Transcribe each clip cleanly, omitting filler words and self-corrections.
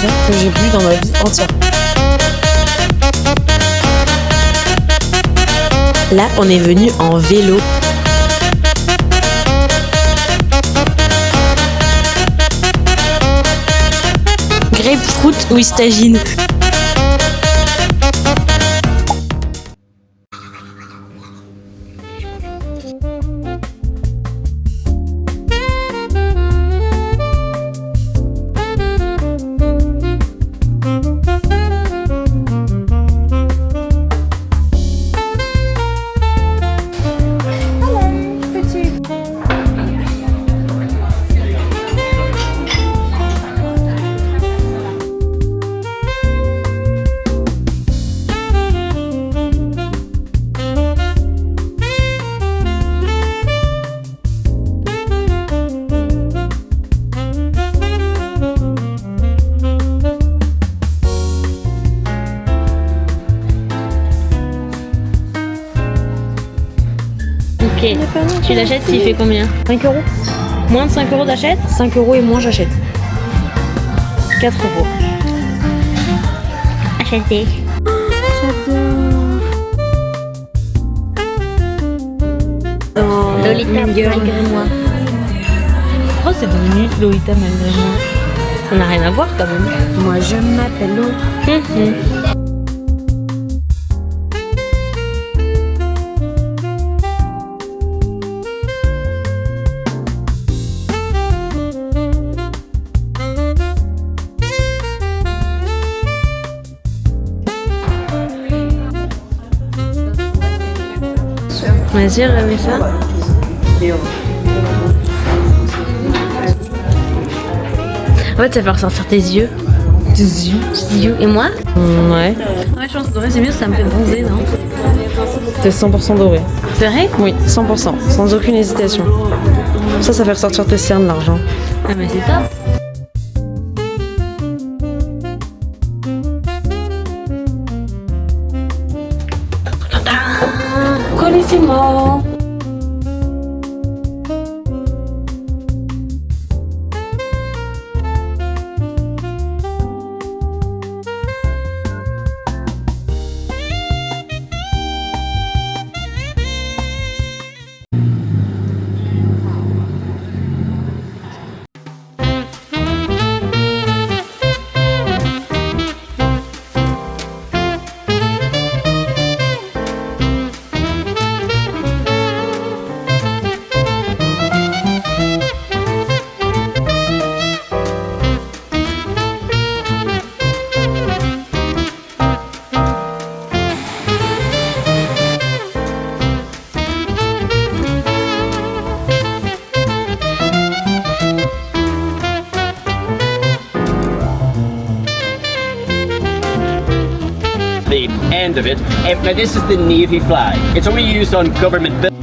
maison que j'ai bu dans ma vie entière. Là, on est venu en vélo. Grapefruit with tagine. Ok, tu l'achètes s'il fait combien? 5 euros. Moins de 5 euros d'achète? 5 euros et moins j'achète. 4 euros. Acheté. Lolita malgré moi. Oh, c'est devenu Lolita malgré moi. Ça n'a rien à voir quand même. Moi je m'appelle Lo. Vas-y, remets ça. En fait, ça fait ressortir tes yeux. Tes yeux. Et moi? Ouais. Ouais, je pense doré, c'est mieux, ça me fait bronzer, non? T'es 100% doré. C'est vrai? Oui, 100%, sans aucune hésitation. Ça fait ressortir tes cernes, l'argent. Ah, mais c'est top. Colissimo. The end of it. Now this is the Navy flag. It's only used on government buildings.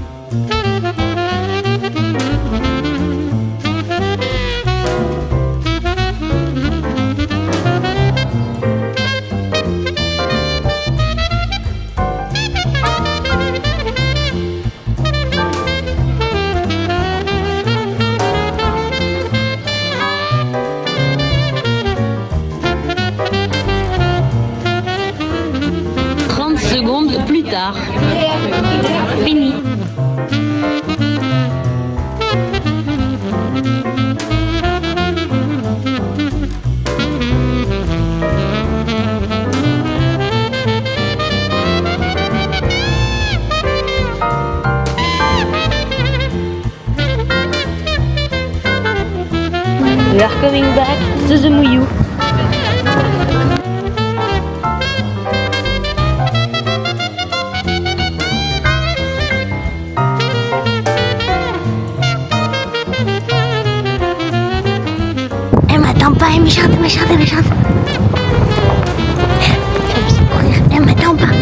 Secondes plus tard. Fini. We are coming back to the Mouillou. Elle est méchante, méchante, méchante. Elle m'attend pas.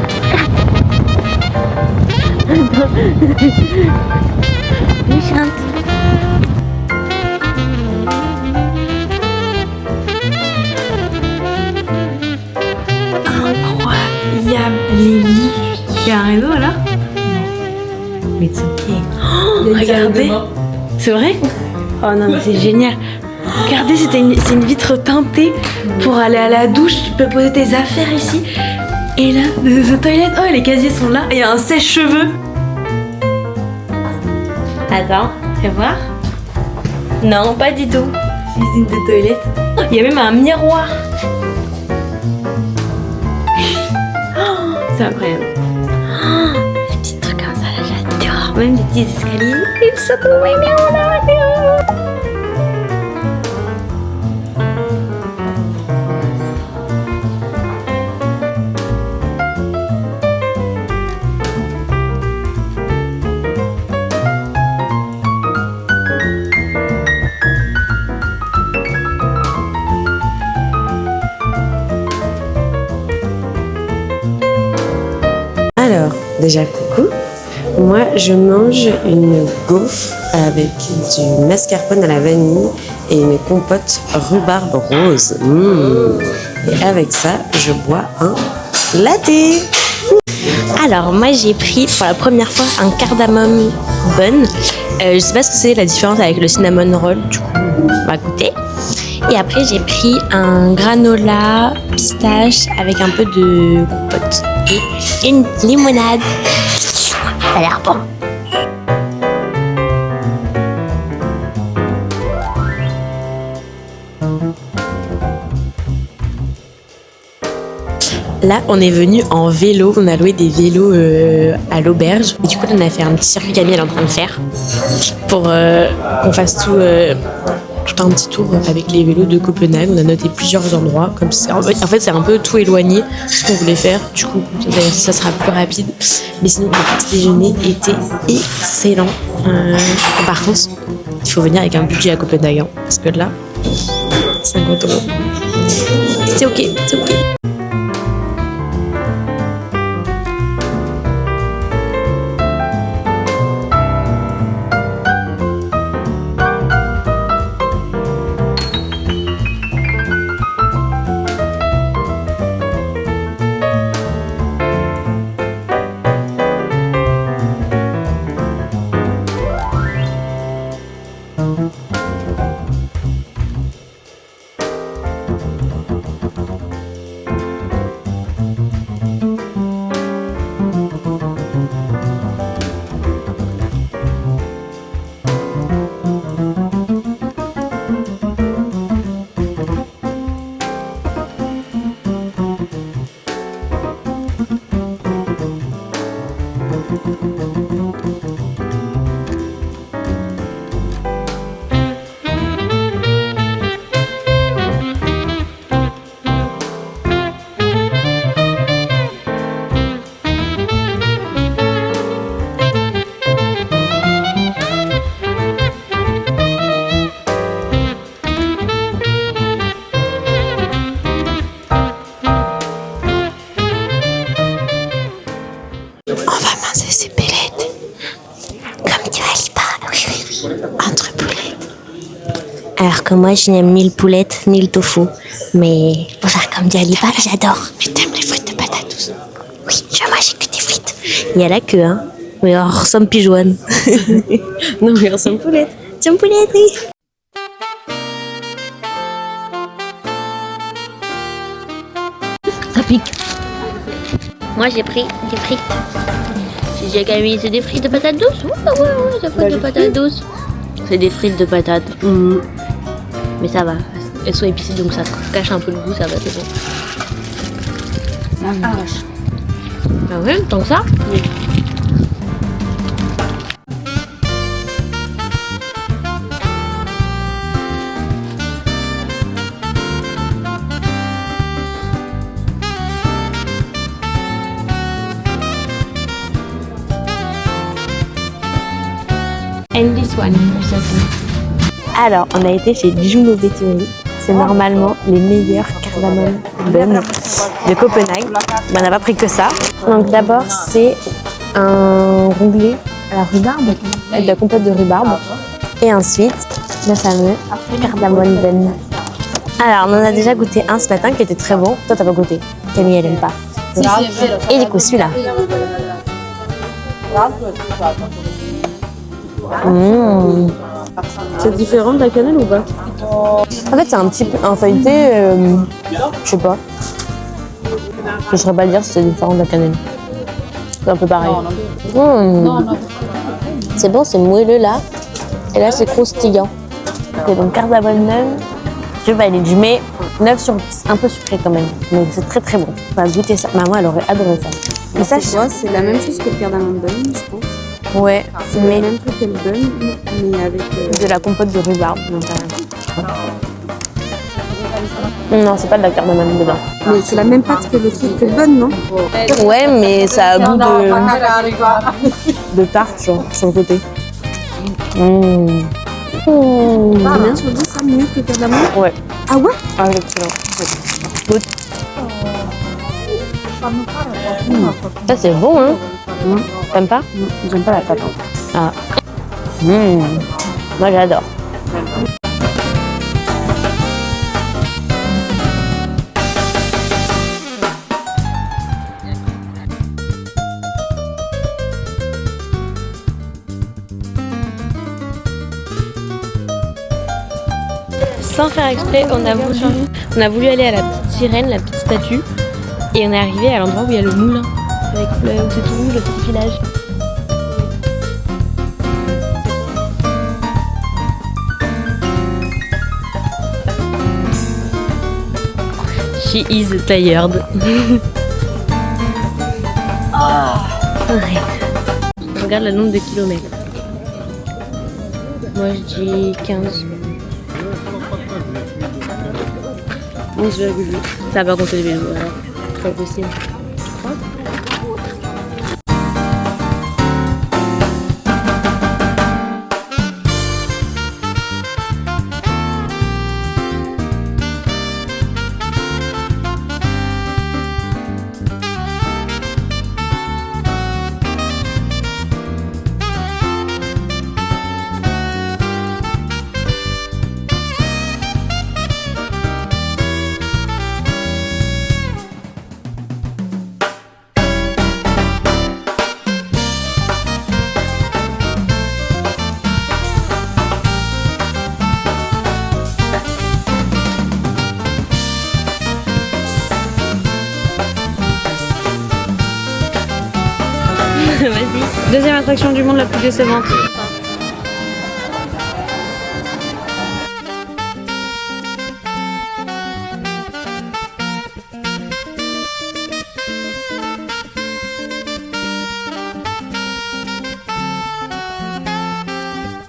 Méchante. Incroyable. Lily. Il y a un réseau là? Non. Mais c'est ok. Oh, regardez. C'est vrai? Oh non, mais c'est génial. Oh, Regardez, c'est une vitre teintée pour aller à la douche. Tu peux poser tes affaires ici. Et là, the toilette. Oh, les casiers sont là. Il y a un sèche-cheveux. Attends, fais voir. Non, pas du tout. Cuisine de toilette. Oh, il y a même un miroir. Oh, c'est incroyable. Oh, les petits trucs comme ça, là, j'adore. Même des petits escaliers. Ils sont trop mignons, là. Alors, déjà coucou, moi je mange une gaufre avec du mascarpone à la vanille et une compote rhubarbe rose. Et avec ça, je bois un latte. Alors, moi j'ai pris pour la première fois un cardamome bun. Je sais pas ce que c'est la différence avec le cinnamon roll, du coup, on va goûter. Et après, j'ai pris un granola pistache avec un peu de compote et une limonade. Ça a l'air bon. Là, on est venu en vélo. On a loué des vélos à l'auberge. Et du coup, on a fait un petit circuit qu'Amie elle est en train de faire pour qu'on fasse tout un petit tour avec les vélos de Copenhague. On a noté plusieurs endroits. Comme ça. En fait, c'est un peu tout éloigné ce qu'on voulait faire. Du coup, ça sera plus rapide. Mais sinon, le petit déjeuner était excellent. Par contre, il faut venir avec un budget à Copenhague. Hein, parce que là, 50 €. C'est ok, c'est ok. Alors que moi, je n'aime ni le poulette, ni le tofu. Mais pour faire comme dit Alipa, j'adore. Mais t'aimes les frites de patates douces? Oui, je mange que des frites. Il y a la queue, hein. Mais on ressemble pigeonne. Non, mais on ressemble poulette. Tiens, poulette, oui. Ça pique. Moi, j'ai pris des frites. J'ai dit à Camille, c'est des frites de patates douces? Ouais, c'est des frites de patates douces. C'est des frites de patates. Mais ça va. Elles sont épicées, donc ça cache un peu le goût, ça va, c'est bon. Ça arrache. Ah ouais, tant que ça? Oui. And this one, alors, on a été chez Juno Bakery. C'est normalement les meilleurs cardamome bun de Copenhague. Mais on n'a pas pris que ça. Donc d'abord, c'est un roublé à la rhubarbe, avec de la compote de rhubarbe. Et ensuite, le fameux cardamome bun. Alors, on en a déjà goûté un ce matin qui était très bon. Toi, t'as pas goûté. Camille, elle aime pas. Et du coup, celui-là. C'est différent de la cannelle ou pas? En fait, c'est un petit peu un feuilleté, je sais pas. Je saurais pas dire si c'est différent de la cannelle. C'est un peu pareil. C'est bon, c'est moelleux là. Et là, c'est croustillant. Ok, donc cardamome 9, je valide. Je mets 9 sur 10. Un peu sucré quand même. Mais c'est très très bon. On va goûter ça. Maman, elle aurait adoré ça. Mais ça, C'est la même chose que le cardamome bun, je pense. ouais, C'est le même truc que le bun, mais avec... de la compote de rhubarbe. Non, c'est pas de la cardamome dedans. Mais c'est la même pâte que le truc que le bun, non? Ouais, mais ça a goût de tarte genre, sur le côté. Combien sur 10, ça mieux que le cardamome? Ouais. Ah ouais? Ah, excellent. Goûte. Ça, c'est bon, hein? T'aimes pas? J'aime pas la pâte. Ah. Moi, j'adore. Sans faire exprès, on a voulu aller à la petite sirène, la petite statue, et on est arrivé à l'endroit où il y a le moulin, avec où c'est tout rouge, le petit village. She is tired. Arrête. Regarde le nombre de kilomètres. Moi je dis 15. 11,8. Ça va compter les vélos alors. C'est pas possible. Vas-y. Deuxième attraction du monde la plus décevante.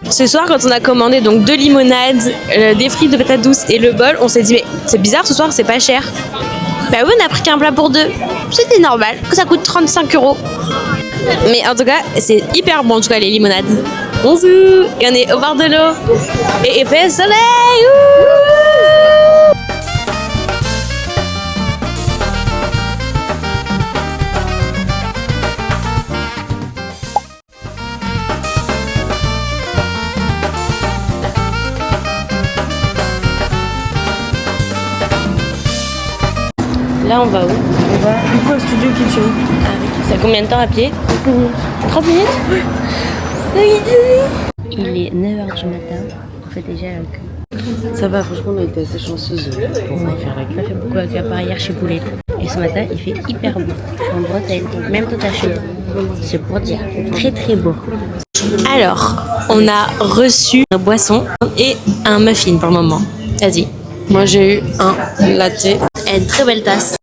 Ce soir, quand on a commandé donc 2 limonades, des frites de patates douces et le bol, on s'est dit mais c'est bizarre, ce soir c'est pas cher. Bah oui, on a pris qu'un plat pour 2. C'était normal, que ça coûte 35 €. Mais en tout cas, c'est hyper bon en tout cas les limonades. Bonjour. Et on est au bord de l'eau. Et il fait soleil. Là, on va où? On va du coup au studio Kitchen. C'est combien de temps à pied? 30 minutes. 30 minutes. Il est 9h du matin. On fait déjà la queue. Ça va, franchement, on a été assez chanceuse pour faire la On a fait beaucoup à queue à part hier chez Poulette. Et ce matin, il fait hyper beau. En Bretagne, donc même tout à chaud. C'est pour dire. Très très beau. Alors, on a reçu un boisson et un muffin pour le moment. Vas-y. Moi, j'ai eu un latte. Une très belle tasse.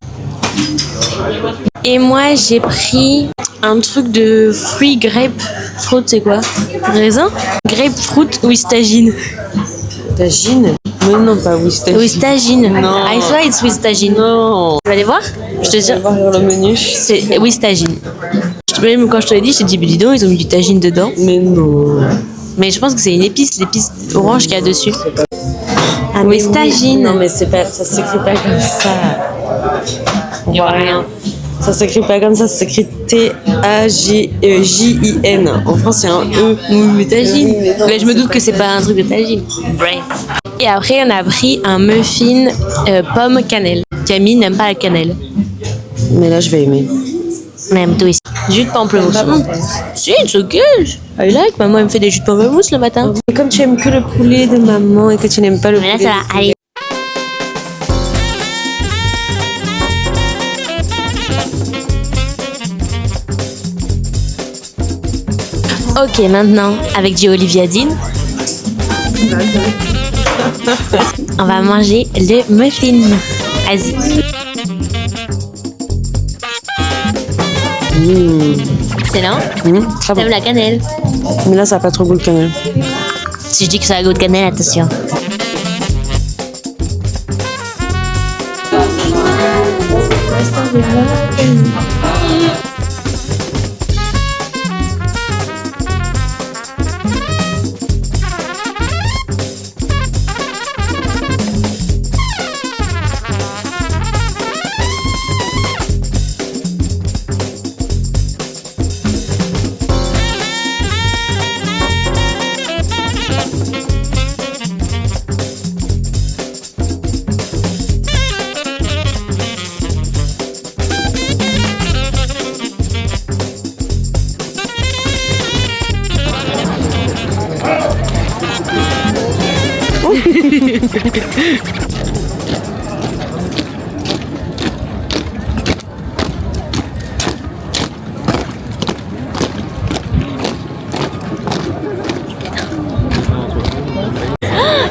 Et moi, j'ai pris un truc de fruits grapefruit, c'est quoi? Raisin? Grapefruit with tagine. Tagine? Mais non, pas with With tagine. Non. I swear it's with tagine. Non. Tu vas aller voir? Je te dis. On va voir le menu. C'est with tagine. Même quand je te l'ai dit, je t'ai dit, mais dis donc, ils ont mis du tagine dedans. Mais non. Mais je pense que c'est une épice, l'épice orange qu'il y a dessus. Ah, mais with tagine. Non, mais c'est pas, ça s'écrit pas comme ça. Il y aura rien. Ça s'écrit pas comme ça s'écrit T-A-G-J-I-N. En France, il y a un E. Oui, tagine. Mais non, Mais je me doute que c'est pas un truc de tagine. Bref. Et après, on a pris un muffin pomme cannelle. Camille n'aime pas la cannelle. Mais là, je vais aimer. Même toi aussi. Jus de pamplemousse. Si, it's okay. I like. Maman elle me fait des jus de pamplemousse le matin. Comme tu aimes que le poulet de maman et que tu n'aimes pas le Mais là, poulet. ça va. Allez. Ok, maintenant, avec du Olivia Dean, on va manger le muffin. Vas-y. Excellent. Très bon. T'aimes la cannelle? Mais là, ça n'a pas trop goût de cannelle. Si je dis que ça a goût de cannelle, attention.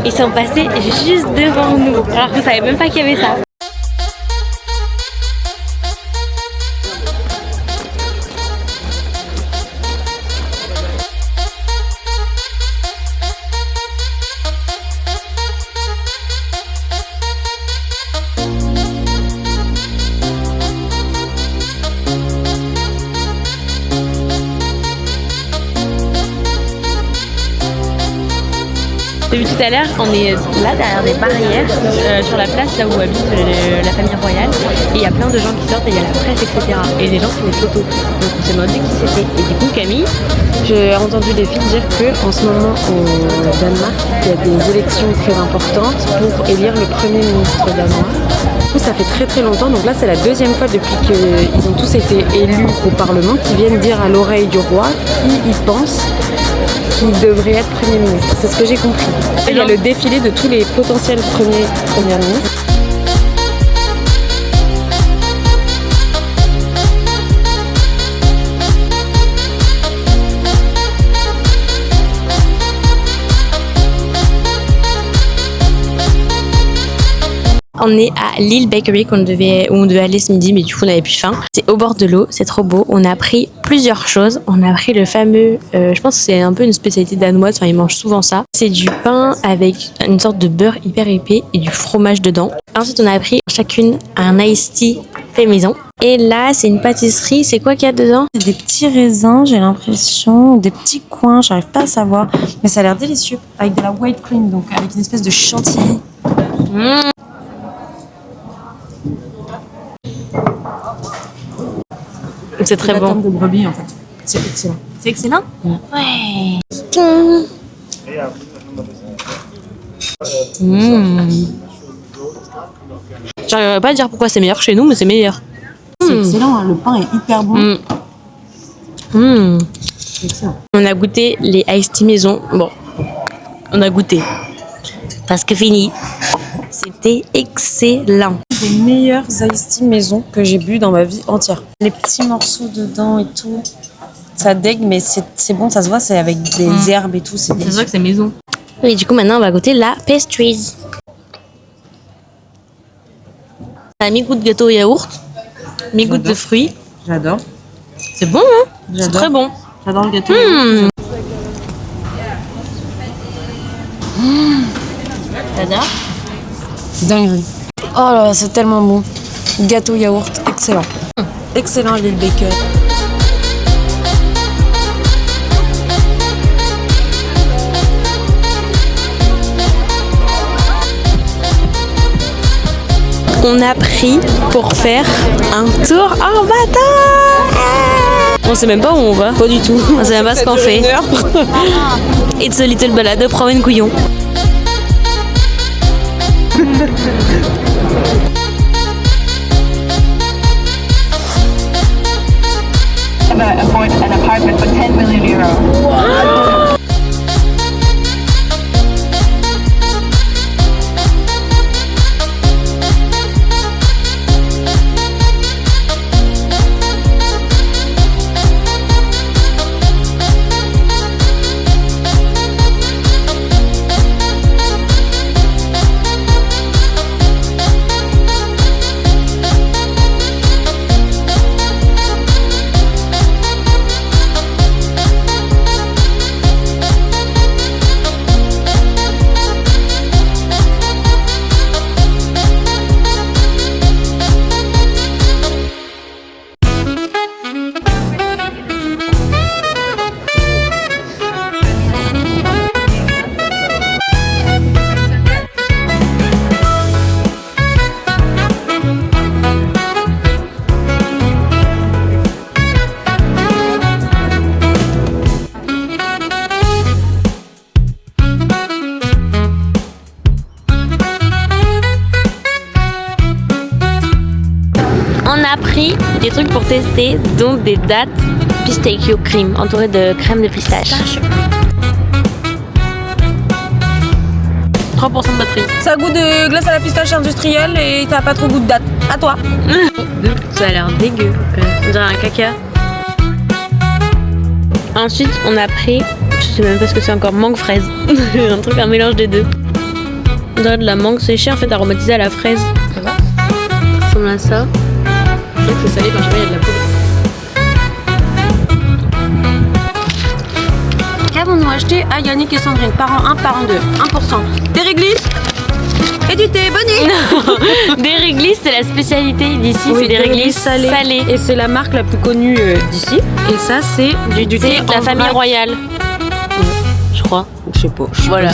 Ils sont passés juste devant nous, alors qu'on savait même pas qu'il y avait ça. Depuis tout à l'heure, on est là derrière des barrières sur la place là où habite la famille royale et il y a plein de gens qui sortent et il y a la presse etc. Et les gens font des photos. Donc on s'est demandé qui c'était. Et du coup Camille, J'ai entendu des filles dire qu'en ce moment au Danemark, il y a des élections très importantes pour élire le Premier ministre danois. Du coup, ça fait très très longtemps, donc là c'est la deuxième fois depuis qu'ils ont tous été élus au Parlement qu'ils viennent dire à l'oreille du roi qui ils pensent qui devrait être Premier ministre. C'est ce que j'ai compris. Il y a le défilé de tous les potentiels premiers ministres. On est à Lille Bakery où on devait aller ce midi, mais du coup on n'avait plus faim. C'est au bord de l'eau, c'est trop beau. On a pris plusieurs choses. On a pris le fameux, je pense que c'est un peu une spécialité danoise, enfin ils mangent souvent ça. C'est du pain avec une sorte de beurre hyper épais et du fromage dedans. Ensuite on a pris chacune un iced tea fait maison. Et là c'est une pâtisserie, c'est quoi qu'il y a dedans? C'est des petits raisins, j'ai l'impression, des petits coins, j'arrive pas à savoir, mais ça a l'air délicieux, avec de la white cream, donc avec une espèce de chantilly. C'est très La bon. tendre de brebis en fait. C'est excellent. C'est excellent. Ouais. J'arriverai pas à dire pourquoi c'est meilleur que chez nous, mais c'est meilleur. C'est excellent, hein, le pain est hyper bon. C'est excellent. On a goûté les iced tea maison. Bon, on a goûté. Parce que fini. C'était excellent. Les meilleurs iced tea maison que j'ai bu dans ma vie entière. Les petits morceaux dedans et tout, ça dégue, mais c'est bon, ça se voit, c'est avec des herbes et tout, c'est Ça se délicieux. voit que c'est maison. Et du coup, maintenant, on va goûter la pastries. On a mi-goût de gâteau au yaourt, mi-goût de fruits. J'adore. C'est bon, hein? C'est J'adore. très bon. J'adore le gâteau. T'adores? Dinguerie. Oh là là, c'est tellement bon. Gâteau yaourt, excellent. Excellent, Lille Baker. On a pris pour faire un tour en bateau. On sait même pas où on va. Pas du tout. On sait même pas ce qu'on fait. It's a little balade, promène couillon. never afford an apartment for 10 million euros. On a pris des trucs pour tester, donc des dattes pistachio cream, entourées de crème de pistache. 3% de batterie. Ça a goût de glace à la pistache industrielle et t'as pas trop goût de date. À toi. Ça a l'air dégueu. On dirait un caca. Ensuite, on a pris, je sais même pas ce que c'est encore, mangue fraise. Un mélange des deux. On dirait de la mangue séchée en fait, aromatisée à la fraise. Ça va? Ça ressemble à ça. Je crois que c'est salé quand je mets il y a de la poudre. Qu'avons-nous acheté à Yannick et Sandrine? Parent 1, parent 2. 1%. Des réglisses et du thé. Bonne nuit. Des réglisses, c'est la spécialité d'ici, c'est des réglisses salées. Et c'est la marque la plus connue d'ici. Et ça, c'est du thé de la famille royale. Je crois. Je sais pas. Voilà.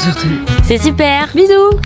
C'est super. Bisous.